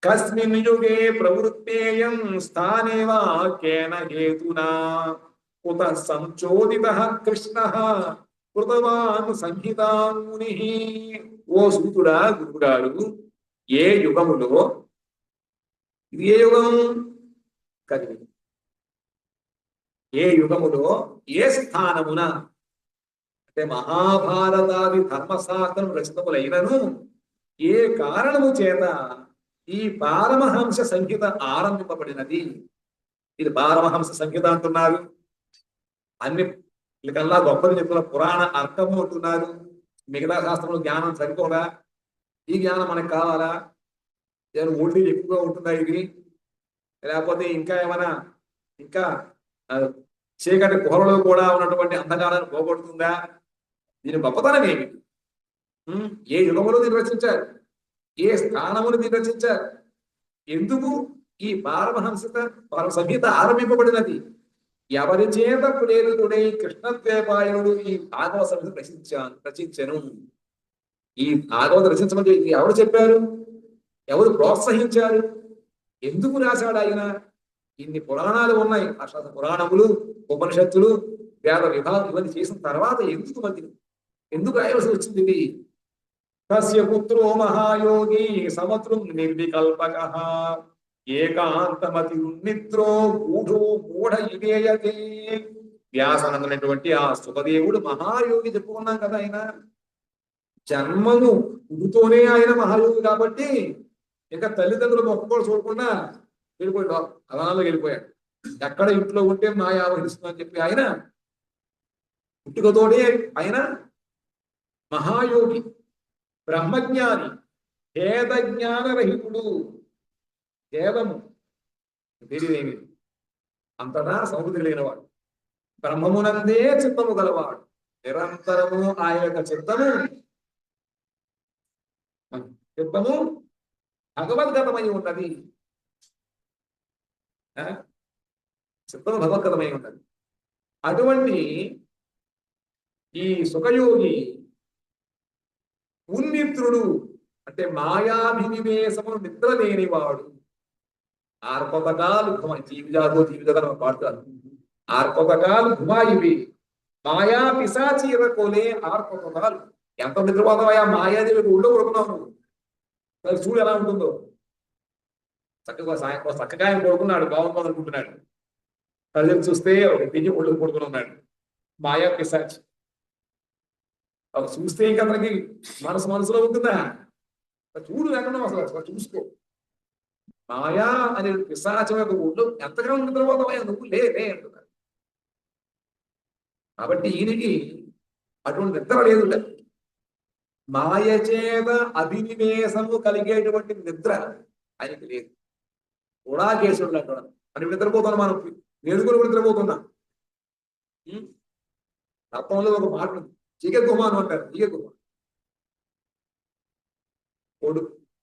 కస్మిన్ యుగే ప్రవృత్తేయం స్థానేవా కేన హేతునా కుత సంచోదితః కృష్ణః కృతవాన్ సంహితాం మునిః. ఓ సూతుడా గురువుగారు, ఏ యుగములో, ఇది ఏ యుగం కలిగి, ఏ యుగములో ఏ స్థానమున అంటే మహాభారతాది ధర్మశాస్త్రం రచితములైనను ఏ కారణము చేత ఈ పారమహంస సంహిత ఆరంభింపబడినది. ఇది పారమహంస సంహిత అంటున్నారు, అన్ని కల్లా గొప్పది చెప్తున్న పురాణ అర్థము అంటున్నారు. మిగతా శాస్త్రంలో జ్ఞానం సరిపోదా? ఈ జ్ఞానం మనకు కావాలా? ఏమైనా ఓల్టేజ్ ఎక్కువగా ఉంటుందా ఇది? లేకపోతే ఇంకా ఏమైనా ఇంకా చీకటి గుహలలో కూడా ఉన్నటువంటి అంధకారాన్ని పోగొడుతుందా? దీని గొప్పతనం ఏమిటి? ఏ యుగములో దీన్ని రచించారు? ఏ స్థానమును దీన్ని రచించారు? ఎందుకు ఈ పారమహంసత సంహిత ఆరంభింపబడినది? ఎవరి చేత ప్రేరితుడై కృష్ణద్వైపాయనుడు ఈ భాగవత సంహిత రచించను? ఈ భాగవత రచించమని ఎవరు చెప్పారు? ఎవరు ప్రోత్సహించారు? ఎందుకు రాశాడు ఆయన? ఇన్ని పురాణాలు ఉన్నాయి, అష్ట పురాణములు, ఉపనిషత్తులు, వేద విభాగం ఇవన్నీ చేసిన తర్వాత ఎందుకు రాయవలసి వచ్చింది? తస్య పుత్రో మహాయోగి సమతృం నిర్వికల్పకః ఏకాంతమతి నిద్రో గూఢో మూఢ ఇవేయతే. వ్యాసనందనటువంటి ఆ సుఖదేవుడు మహాయోగి చెప్పుకున్నాం కదా. ఆయన జన్మము పుడుతూనే ఆయన మహాయోగి కాబట్టి ఇంకా తల్లిదండ్రులు మొక్క కూడా చూడకుండా వెళ్ళిపోయాడు, అదనాల్లో వెళ్ళిపోయాడు. ఎక్కడ ఇంట్లో ఉంటే మాయా వహిస్తుందని చెప్పి ఆయన పుట్టుకతోనే ఆయన మహాయోగి, బ్రహ్మజ్ఞాని, భేద జ్ఞానరహితుడు. భేదము తెలియదేమి, అంతటా సముద్రి లేనివాడు, బ్రహ్మమునందే చిత్తము గలవాడు. నిరంతరము ఆయన యొక్క చిత్తము భగవద్గతమై ఉన్నది. చిత్తము భగవద్గతమై ఉన్నది. అటువంటి ఈ సుఖయోగి ఉన్నిత్రుడు అంటే మాయాభినివేశమును నిద్ర లేనివాడు. ఆర్పతకాలు జీవిజాగో పాడతారు. ఆర్పతకాలు ఘుమాయివి మాయా పిశాచీర కోలే ఆర్పతకాలు. ఎంత నిద్రపోతావా మాయాదేవి ఒళ్ళో కొడుకున్నావు నువ్వు. చూడు ఎలా ఉంటుందో. చక్కగా ఆయన కొడుకున్నాడు, బాగుంటుంది అనుకుంటున్నాడు. ప్రజలు చూస్తే ఒక బియ్యం ఒళ్ళు కొడుకుని ఉన్నాడు, మాయా పిశాచి. చూస్తే ఇంకా అతనికి మనసులో ఉంటుందా? చూడు ఎక్కడ అసలు చూసుకో. మాయా అనే పిశాచం యొక్క ఒళ్ళు ఎంతగా నిద్రపోతావా నువ్వు లే అంటున్నాడు. కాబట్టి ఈయనకి అటువంటి నిద్ర లేదు. మాయ చేత అభినివేశము కలిగేటువంటి నిద్ర ఆయనకి లేదు. కూడా కేసుడు అంటాడు. మనం నిద్రపోతున్నాం, మనం వేడుకలు కూడా నిద్రపోతున్నాం. తత్వంలో ఒక మాట ఉంది, చీక గుమాను అంటారు. చీక గుమాను కొడు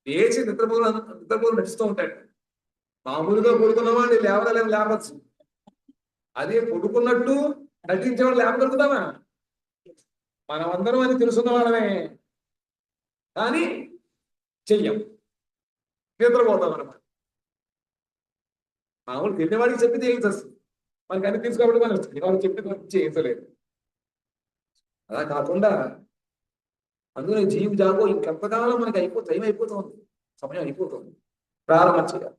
లేచి నిద్రపోలు నడుస్తూ ఉంటాడు. మామూలుగా పడుకున్నవాడిని లేవచ్చు. అదే పడుకున్నట్టు నటించేవాడు లేపగలుగుతామా? మనమందరం అని తెలుసున్న వాళ్ళమే, కానీ చెయ్యం, నిద్రపోతాం అన్నమాట. మామూలు తెలియవాడికి చెప్పి చేయించచ్చు, మనకి అన్ని తీసుకోబడి మనం వాళ్ళు చెప్పి చేయించలేదు. అలా కాకుండా అందులో జీవి జాగో ఇంకెంతకాలం మనకి టైం అయిపోతుంది, సమయం అయిపోతుంది, ప్రారంభం చేయాలి.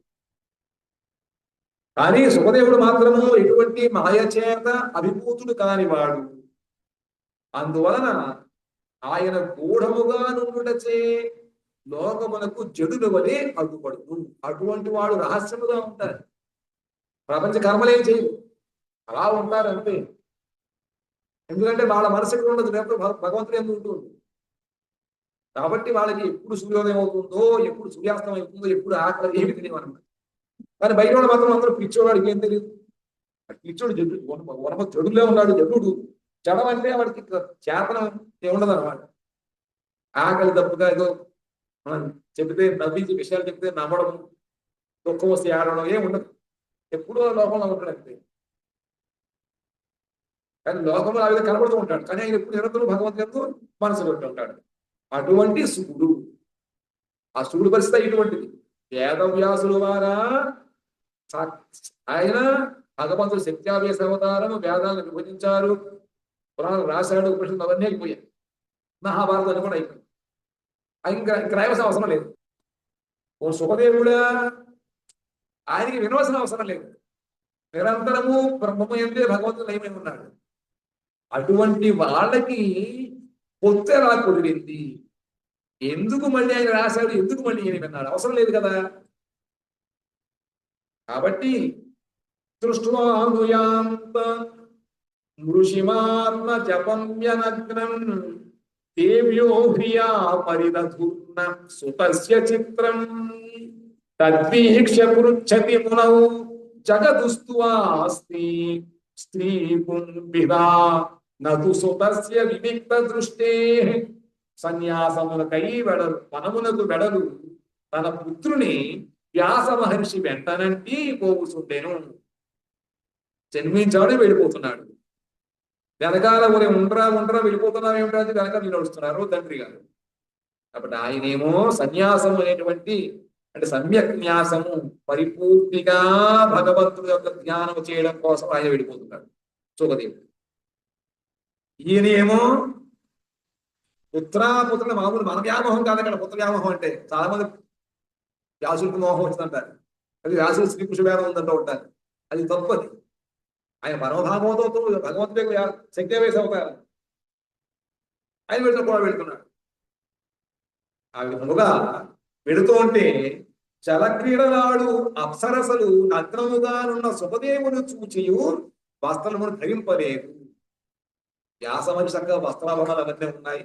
కానీ సుఖదేవుడు మాత్రము ఎటువంటి మాయ చేత అభిభూతుడు కానివాడు. అందువలన ఆయన గూఢముగా నుండుటచే లోకమునకు జడుల వలె అడ్డుపడును. అటువంటి వాడు రహస్యముగా ఉంటారు, ప్రపంచ కర్మలేం చేయరు, అలా ఉంటారు అంతే. ఎందుకంటే వాళ్ళ మనసు ఎక్కడ ఉండదు, లేకపోతే భగవంతుడు ఎందుకు ఉంటుంది. కాబట్టి వాళ్ళకి ఎప్పుడు సూర్యోదయం అవుతుందో, ఎప్పుడు సూర్యాస్తం అవుతుందో, ఎప్పుడు ఆకలి ఏమి తెలియవన్నమాట. కానీ బయట వాడు మాత్రం అందరూ పిచ్చోడికి ఏం తెలియదు. పిచ్చోడు జడులే ఉన్నాడు. జడుడు జడం అంటే వాడికి చేతనం ఉండదు అనమాట. ఆకలి తప్పుగా ఏదో మనం చెబితే నవ్వించి విషయాలు చెప్తే నమ్మడం, దుఃఖం వస్తే ఆడడం ఏం ఉండదు. ఎప్పుడూ లోకంలో ఉంటాడు అంతే. కానీ లోకంలో ఆ విధంగా కనబడుతూ ఉంటాడు, కానీ ఆయన ఎప్పుడు నిరంతరం భగవంతుడితో మనసు పెట్టి ఉంటాడు. అటువంటి శుకుడు, ఆ శుకుడు పరిస్థితి ఇటువంటిది. వేదవ్యాసుల వారా ఆయన భగవంతుడు శక్త్యావేశ అవతారం, వేదాలను విభజించారు, పురాణం రాశాడు, ఉపనిషత్తులు అవన్నీ అయిపోయాయి. మహాభారతాన్ని కూడా అయిపోయింది. ఇంకా రాయవలసిన అవసరం లేదు. ఓ సుఖదేవుడా ఆయనకి వినవలసిన అవసరం లేదు. నిరంతరము బ్రహ్మము ఎందే భగవంతుడు లయమై ఉన్నాడు. అటువంటి వాళ్ళకి పొత్తు ఎలా కుదిరింది? ఎందుకు మళ్ళీ ఆయన రాశాడు, ఎందుకు మళ్ళీ ఈయన విన్నాడు? అవసరం లేదు కదా. కాబట్టి దృష్ట్వానుయాంత మృషిమాత్మ జపమ్యనగ్నం దేవ్యో హ్రియా పరిదధూర్ణ సుతస్య చిత్రం తద్వీక్ష పృచ్చతి మునౌ జగదుస్తువాస్తి స్త్రీ పుంభిదా నతు సుతస్య వివిక్త దృష్టే. సన్యాసములకై వెడలు, వనమునకు వెడలు తన పుత్రుని వ్యాస మహర్షి వెంటనంటి పోగుచుండెను. జన్మించాడు, వెళ్ళిపోతున్నాడు. వెనకాల ఒరే ఉండరా వెళ్ళిపోతున్నావు ఏమిటో వెనకాల నడుస్తున్నారు తండ్రి గారు. కాబట్టి ఆయనేమో సన్యాసం అనేటువంటి అంటే సమ్యక్ న్యాసము పరిపూర్తిగా భగవంతుడి యొక్క ధ్యానం చేయడం కోసం ఆయన వెళ్ళిపోతున్నాడు సుఖదేవుడు. ఈయనేమో పుత్రుల మామూలు మన వ్యామోహం కాదు. అక్కడ పుత్ర వ్యామోహం అంటే చాలా మంది వ్యాసులకు మోహం వచ్చిందంటారు. అది వ్యాసుడు స్త్రీ పురుష భేదం ఉందంటూ ఉంటారు. అది తప్పది. ఆయన పరమభాగవతంతో భగవంతుడి శక్తి వేసి అవుతారు. ఆయన వెళ్తూ కూడా వెళ్తున్నాడు. ఆ విధముగా వెళుతూ ఉంటే జలక్రీడలాడు అప్సరసలు నగ్నముగానున్న సుఖదేవుని చూచియు వస్త్రమును ధరింపలేదు. వ్యాసమని చక్కగా వస్త్రాభరణాలు అవన్నీ ఉన్నాయి.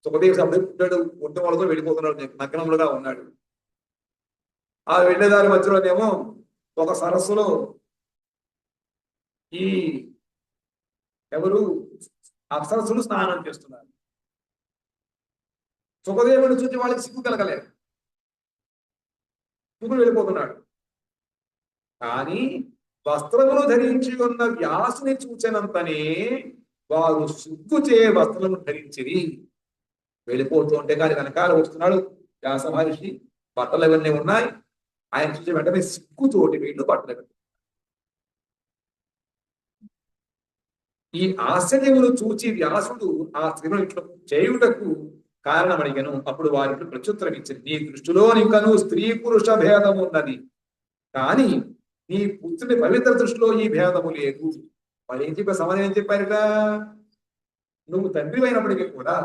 సుఖదేవుడు అప్పుడే పుట్టాడు, పుట్టిన వాళ్ళతో వెళ్ళిపోతున్నాడు, నగ్నములుగా ఉన్నాడు. ఆ వెళ్ళేదారి మధ్యలోనేమో ఒక సరస్సులో ఈ ఎవరు అప్సరస్సులు స్నానం చేస్తున్నారు. సుఖదేవుని చూసి వాళ్ళకి సిగ్గు కలగలేదు, సిగ్గులు వెళ్ళిపోతున్నాడు. కానీ వస్త్రములు ధరించి ఉన్న వ్యాసుని చూచినంతనే వారు సిగ్గుచే వస్త్రములు ధరించిరి. వెళ్ళిపోతూ ఉంటే కానీ వెనకాల వస్తున్నాడు వ్యాస మహర్షి, బట్టలు అవన్నీ ఉన్నాయి. ఆయన చూసి వెంటనే సిగ్గుతోటి వీళ్ళు బట్టలు పెట్టుకున్నారు. ఈ ఆశ్చర్యమును చూచి వ్యాసుడు ఆ స్త్రీను ఇట్లా చేయుటకు కారణం అడిగాను. అప్పుడు వారికి ప్రత్యుత్తరం ఇచ్చింది, నీ దృష్టిలో ఇంకను స్త్రీ పురుష భేదము ఉన్నది, కానీ నీ పుత్రుని పవిత్ర దృష్టిలో ఈ భేదము లేదు. వాళ్ళు ఏం చెప్పారు, సమాధానం ఏం చెప్పారట, నువ్వు తండ్రి అయినప్పటికీ కూడా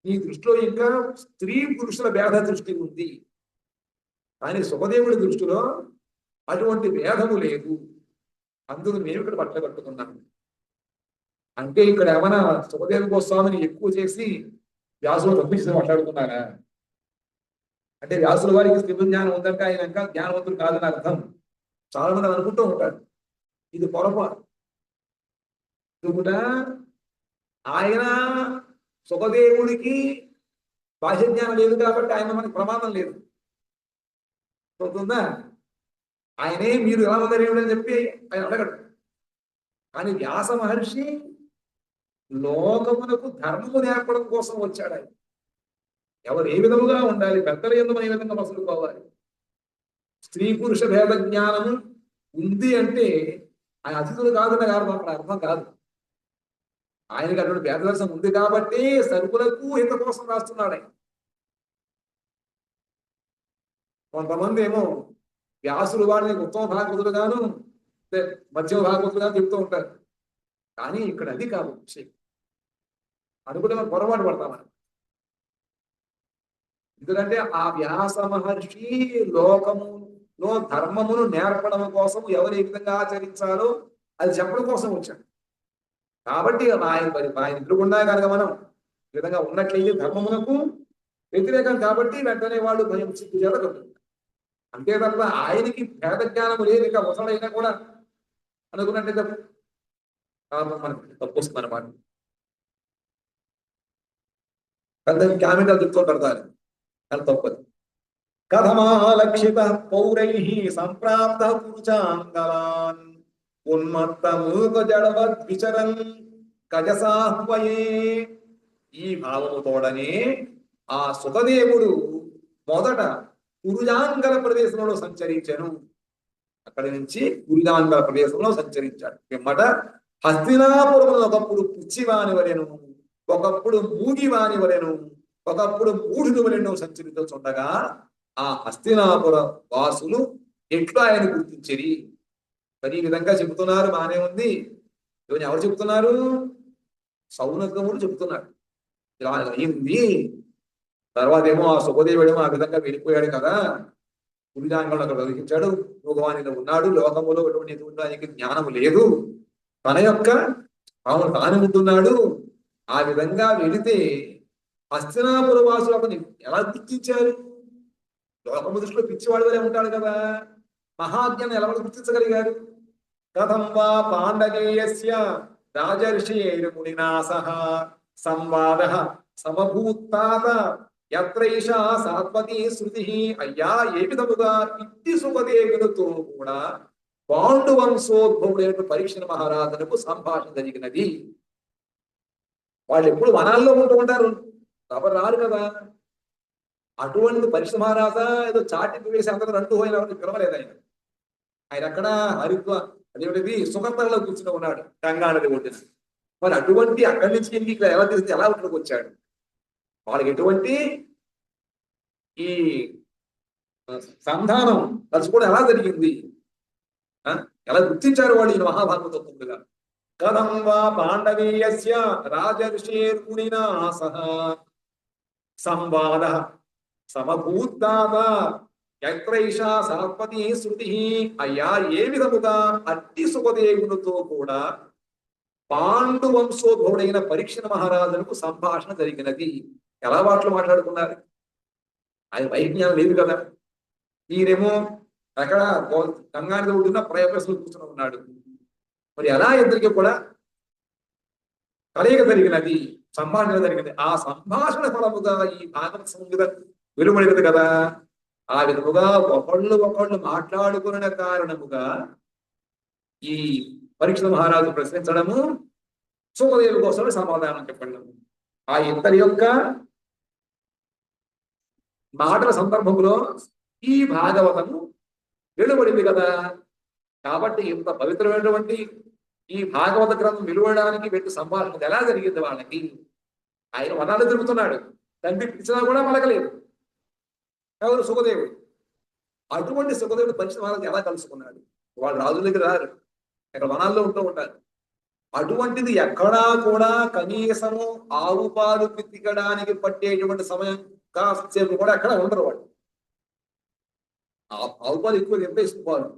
నీ దృష్టిలో ఇంకా స్త్రీ పురుషుల భేద దృష్టి ఉంది, కానీ సుఖదేవుడి దృష్టిలో అటువంటి భేదము లేదు. అందుకు మేము ఇక్కడ బట్టలు కట్టుకున్నాను. అంటే ఇక్కడ ఏమైనా సుఖదేవ గోస్వామిని ఎక్కువ చేసి వ్యాసులు తప్పించి మాట్లాడుతున్నారా అంటే వ్యాసుల వారికి స్త్రీ జ్ఞానం ఉందంటే ఆయన ఇంకా జ్ఞానవంతులు కాదని అర్థం. చాలా మంది అనుకుంటూ ఉంటారు, ఇది పొరపాటు. ఇది కూడా ఆయన సుఖదేవుడికి బాహ్య జ్ఞానం లేదు కాబట్టి ఆయన మనకి ప్రమాదం లేదు, అవుతుందా? ఆయనే మీరు ఎలా ఉన్నారు అని చెప్పి ఆయన అడగడు. కానీ వ్యాస మహర్షి లోకమునకు ధర్మము నేర్పడం కోసం వచ్చాడు. ఆయన ఎవరు ఏ విధముగా ఉండాలి, పెద్దలు ఎందుకు ఏ విధంగా మసులుకోవాలి, స్త్రీ పురుష భేద జ్ఞానము ఉంది అంటే ఆయన అతిథులు కాదన్న కారణం అక్కడ అర్థం కాదు. ఆయనకి అటువంటి భేద దర్శనం ఉంది కాబట్టి సరుకులకు హిత కోసం రాస్తున్నాడు ఆయన. కొంతమంది ఏమో వ్యాసులు వారిని ఉత్తమ భాగవతులు గాను మధ్యమ భాగవతులు గాను చెప్తూ ఉంటారు. కానీ ఇక్కడ అది కాదు విషయం. అనుకుంటే మనం పొరపాటు పడతామని. ఎందుకంటే ఆ వ్యాస మహర్షి లోకములో ధర్మమును నేర్పడం కోసం ఎవరు ఏ విధంగా ఆచరించాలో అది చెప్పడం కోసం వచ్చాడు. కాబట్టి ఆయన ఎదురుకుండా కనుక మనం ఈ విధంగా ఉన్నట్లయితే ధర్మమునకు వ్యతిరేకం కాబట్టి వెంటనే వాళ్ళు భయం సిద్ధి జరగదు. అంతే తప్ప ఆయనకి భేద జ్ఞానము లేదు, ఇక ముసలైనా కూడా అనుకున్నట్లయితే మనకి తప్పు వస్తుంది అన్నమాట. పెద్ద క్యామిటల్ చెప్తుంటారు దాన్ని, అది తప్పదు. కథమాలక్షిత పౌరై సంప్రాప్త పురుషాంగలాన్ ఉన్మత్త మూక జడవద్ విచరన్ గజసాహ్వయే. ఈ భావముతోడనే ఆ సుఖదేవుడు మొదట కురుజాంగల ప్రదేశంలో సంచరించాను. అక్కడి నుంచి కురుజాంగల ప్రదేశంలో సంచరించాడు. పిమ్మట హస్తినాపురము ఒకప్పుడు పిచ్చివాని వలెను, ఒకప్పుడు మూగివాని వలెను, ఒకప్పుడు మూఢుని వలెను సంచరిస్తుండగా ఆ హస్తినాపుర వాసులు ఎట్లా ఆయన గుర్తించరి. మరి ఈ విధంగా చెబుతున్నారు, బానే ఉంది. ఇవన్నీ ఎవరు చెబుతున్నారు? సౌనకముడు చెబుతున్నాడు. ఇలా అయింది. తర్వాత ఏమో ఆ సుఖదేవుడేమో ఆ విధంగా వెళ్ళిపోయాడు కదా, గురిజాంగంలో అక్కడ వెలిగించాడు, భగవానిలో ఉన్నాడు, లోకములో ఎటువంటి ఆయనకి జ్ఞానము లేదు, తన యొక్క తాను ఉంటున్నాడు. ఆ విధంగా వెళితే హస్తినాపుర వాసులు అతను ఎలా గుర్తించారు? లోకము దృష్టిలో పిచ్చివాడు వలే ఉంటాడు కదా, మహాజ్ఞానం ఎలా గుర్తించగలిగారు? కథం వా పాండగేయస్య రాజర్షిమునినా సహ సంవాద సమభూతాత యత్రైషా సాత్వతి శృతి. అయ్యా, ఏ విధముగా ఇట్టి సుఖదేవులతో కూడా పాండు వంశోద్భవుడైన పరీక్షణ మహారాజులకు సంభాషణ జరిగినది. వాళ్ళు ఎప్పుడు వనాల్లో ఉంటూ ఉంటారు, ఎవరు రారు కదా. అటువంటి పరీక్ష మహారాజా ఏదో చాటింపు వేసి అందరూ అంటూ పోయిన ఎవరిని పిలవలేదు ఆయన. ఆయన అక్కడ హరిద్వా అదేమిటిది సుఖంలో కూర్చుని ఉన్నాడు గంగా నది ఒడ్డున. మరి అటువంటి అక్కడి నుంచి ఇక్కడ ఎలా తెలిసి ఎలా ఇక్కడికి వచ్చాడు? వాళ్ళకి ఎటువంటి ఈ సంధానం కలుసుకోవడం ఎలా జరిగింది, ఎలా గుర్తించారు వాళ్ళు ఈ మహాభాగవతంగా. కథం వా పాండవీయస్య రాజర్షేర్మునినా సహ సంవాద సమభూతాద యత్రైషా సరస్వతి శృతి. అయ్యా, ఏ విధముగా అట్టి సుఖదేవునితో కూడా పాండు వంశోద్భవుడైన పరీక్షణ మహారాజులకు సంభాషణ జరిగినది. ఎలా మాట్లాడుకున్నారు, ఆయన వైజ్ఞానం లేదు కదా. ఈయనేమో అక్కడ గంగానది ఒడ్డున ప్రయోగస్తులు కూర్చుని ఉన్నాడు. మరి ఎలా ఇద్దరికి కూడా కలయిక జరిగినది, సంభాషణ జరిగినది. ఆ సంభాషణ ఫలముగా ఈ భాగవత సంగీతం వెలువడినది కదా. ఆ విధముగా ఒకళ్ళు మాట్లాడుకున్న కారణముగా ఈ పరీక్ష మహారాజు ప్రశ్నించడము, సుఖదేవి కోసం సమాధానం చెప్పడం, ఆ ఇద్దరి యొక్క మాటల సందర్భంలో ఈ భాగవతము వెలువడింది కదా. కాబట్టి ఇంత పవిత్రమైనటువంటి ఈ భాగవత గ్రంథం వెలువడడానికి పెట్టి సంభాషణ ఎలా జరిగింది వాళ్ళకి. ఆయన వనాలు తిరుగుతున్నాడు, తండ్రి పిలిచినా కూడా పలకలేదు. ఎవరు? సుఖదేవుడు. అటువంటి సుఖదేవుడు పరీక్ష మహారాజు ఎలా కలుసుకున్నాడు? వాళ్ళు రాజుల దగ్గర రారు, ఇక్కడ వనాల్లో ఉంటూ ఉంటారు. అటువంటిది ఎక్కడా కూడా కనీసము ఆవు పాలు పితికడానికి పట్టేటువంటి సమయం కాసేపు కూడా ఎక్కడ ఉండరు వాళ్ళు. ఆవు పాలు ఎక్కువ ఎంత ఇస్తున్నారు,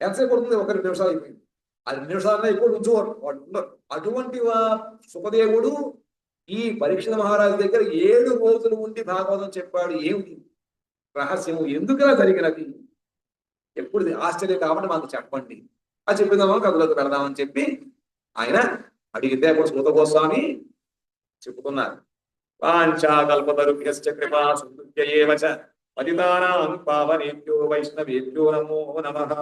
ఎంతసేపు పడుతుంది? 1-2 నిమిషాలు అయిపోయింది. 2 నిమిషాలన్నా ఎక్కువ ఉంచుకోరు వాళ్ళు, ఉండరు. అటువంటి సుఖదేవుడు ఈ పరీక్ష మహారాజు దగ్గర 7 రోజులు ఉండి భాగవతం చెప్పాడు. ఏమిటి రహస్యము, ఎందుకలా జరిగినది, ఎప్పుడు ఆశ్చర్యం కాబట్టి మాకు చెప్పండి. అది చెప్పిద్దామా, కథలోకి పెడదామని చెప్పి ఆయన అడిగితే అప్పుడు సూత గోస్వామి చెప్పుకున్నారు. వాంఛాకల్పతరుభ్యశ్చ కృపా సింధుభ్య ఏవ చ పతితానాం పావనేభ్యో వైష్ణవేభ్యో నమో నమః.